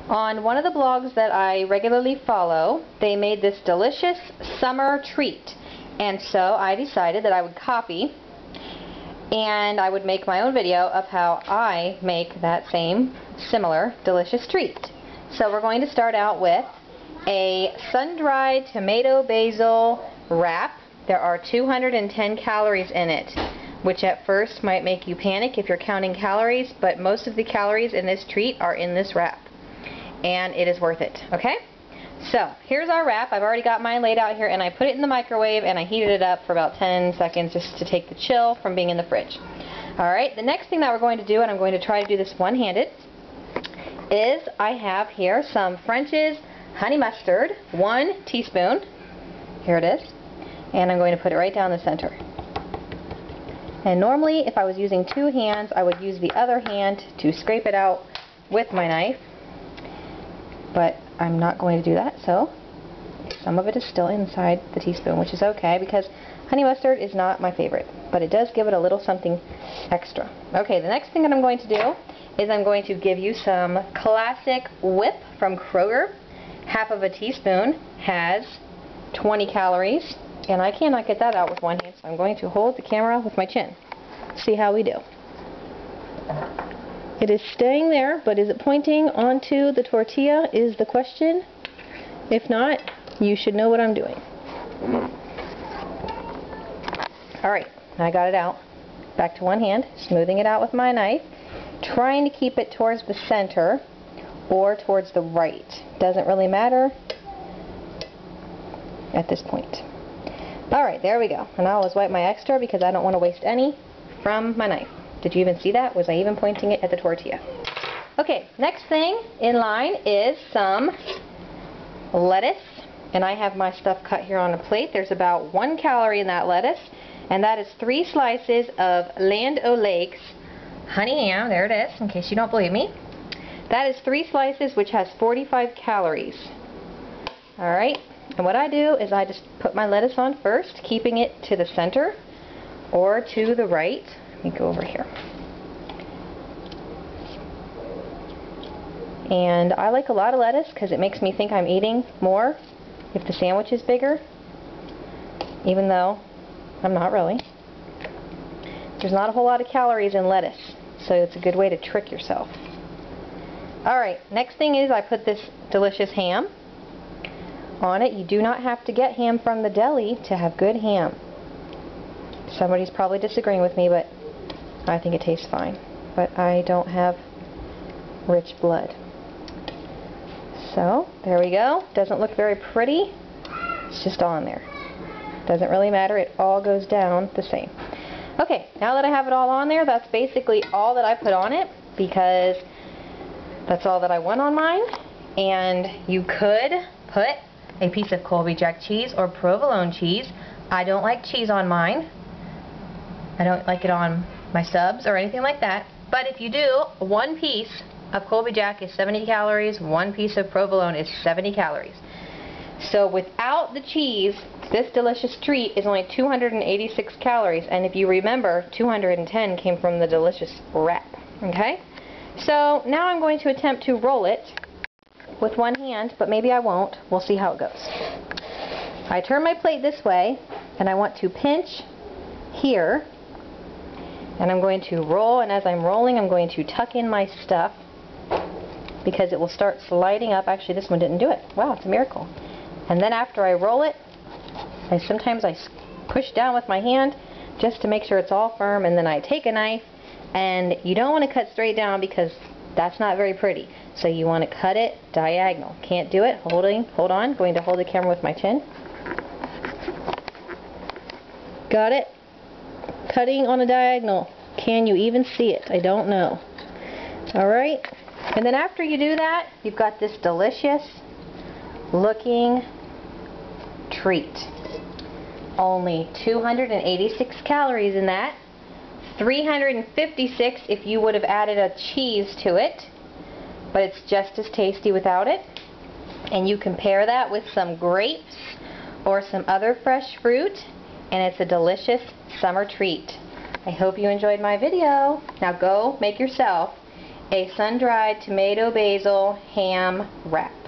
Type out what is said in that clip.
On one of the blogs that I regularly follow, they made this delicious summer treat. And so I decided that I would copy and I would make my own video of how I make that same similar delicious treat. So we're going to start out with a sun-dried tomato basil wrap. There are 210 calories in it, which at first might make you panic if you're counting calories, but most of the calories in this treat are in this wrap. And it is worth it, okay? So, here's our wrap. I've already got mine laid out here, and I put it in the microwave, and I heated it up for about 10 seconds just to take the chill from being in the fridge. Alright, the next thing that we're going to do, and I'm going to try to do this one-handed, is I have here some French's honey mustard, 1 teaspoon. Here it is. And I'm going to put it right down the center. And normally, if I was using 2 hands, I would use the other hand to scrape it out with my knife. But I'm not going to do that, so some of it is still inside the teaspoon, which is okay because honey mustard is not my favorite, but it does give it a little something extra. Okay, the next thing that I'm going to do is I'm going to give you some classic whip from Kroger. Half of a teaspoon has 20 calories, and I cannot get that out with one hand, so I'm going to hold the camera with my chin. See how we do. It is staying there, but is it pointing onto the tortilla is the question. If not, you should know what I'm doing. Alright, I got it out. Back to one hand, smoothing it out with my knife, trying to keep it towards the center or towards the right. Doesn't really matter at this point. Alright, there we go. And I always wipe my extra because I don't want to waste any from my knife. Did you even see that? Was I even pointing it at the tortilla? Okay, next thing in line is some lettuce. And I have my stuff cut here on a plate. There's about 1 calorie in that lettuce. And that is 3 slices of Land O'Lakes honey ham. There it is, in case you don't believe me. That is 3 slices, which has 45 calories. Alright, and what I do is I just put my lettuce on first, keeping it to the center or to the right. Let me go over here. And I like a lot of lettuce because it makes me think I'm eating more if the sandwich is bigger, even though I'm not really. There's not a whole lot of calories in lettuce, so it's a good way to trick yourself. Alright, next thing is I put this delicious ham on it. You do not have to get ham from the deli to have good ham. Somebody's probably disagreeing with me, but I think it tastes fine. But I don't have rich blood. So, there we go. Doesn't look very pretty. It's just on there. Doesn't really matter. It all goes down the same. Okay, now that I have it all on there, that's basically all that I put on it because that's all that I want on mine. And you could put a piece of Colby Jack cheese or provolone cheese. I don't like cheese on mine. I don't like it on my subs or anything like that. But if you do, 1 piece of Colby Jack is 70 calories, 1 piece of provolone is 70 calories. So without the cheese, this delicious treat is only 286 calories. And if you remember, 210 came from the delicious wrap. Okay? So now I'm going to attempt to roll it with one hand, but maybe I won't. We'll see how it goes. I turn my plate this way, and I want to pinch here. And I'm going to roll, and as I'm rolling, I'm going to tuck in my stuff because it will start sliding up. Actually, this one didn't do it. Wow, it's a miracle. And then after I roll it, sometimes I push down with my hand just to make sure it's all firm, and then I take a knife, and you don't want to cut straight down because that's not very pretty. So you want to cut it diagonal. Can't do it. Hold on. Going to hold the camera with my chin. Got it? Cutting on a diagonal. Can you even see it? I don't know. Alright. And then after you do that, you've got this delicious looking treat. Only 286 calories in that. 356 if you would have added a cheese to it. But it's just as tasty without it. And you compare that with some grapes or some other fresh fruit, and it's a delicious summer treat. I hope you enjoyed my video. Now go make yourself a sun-dried tomato basil ham wrap.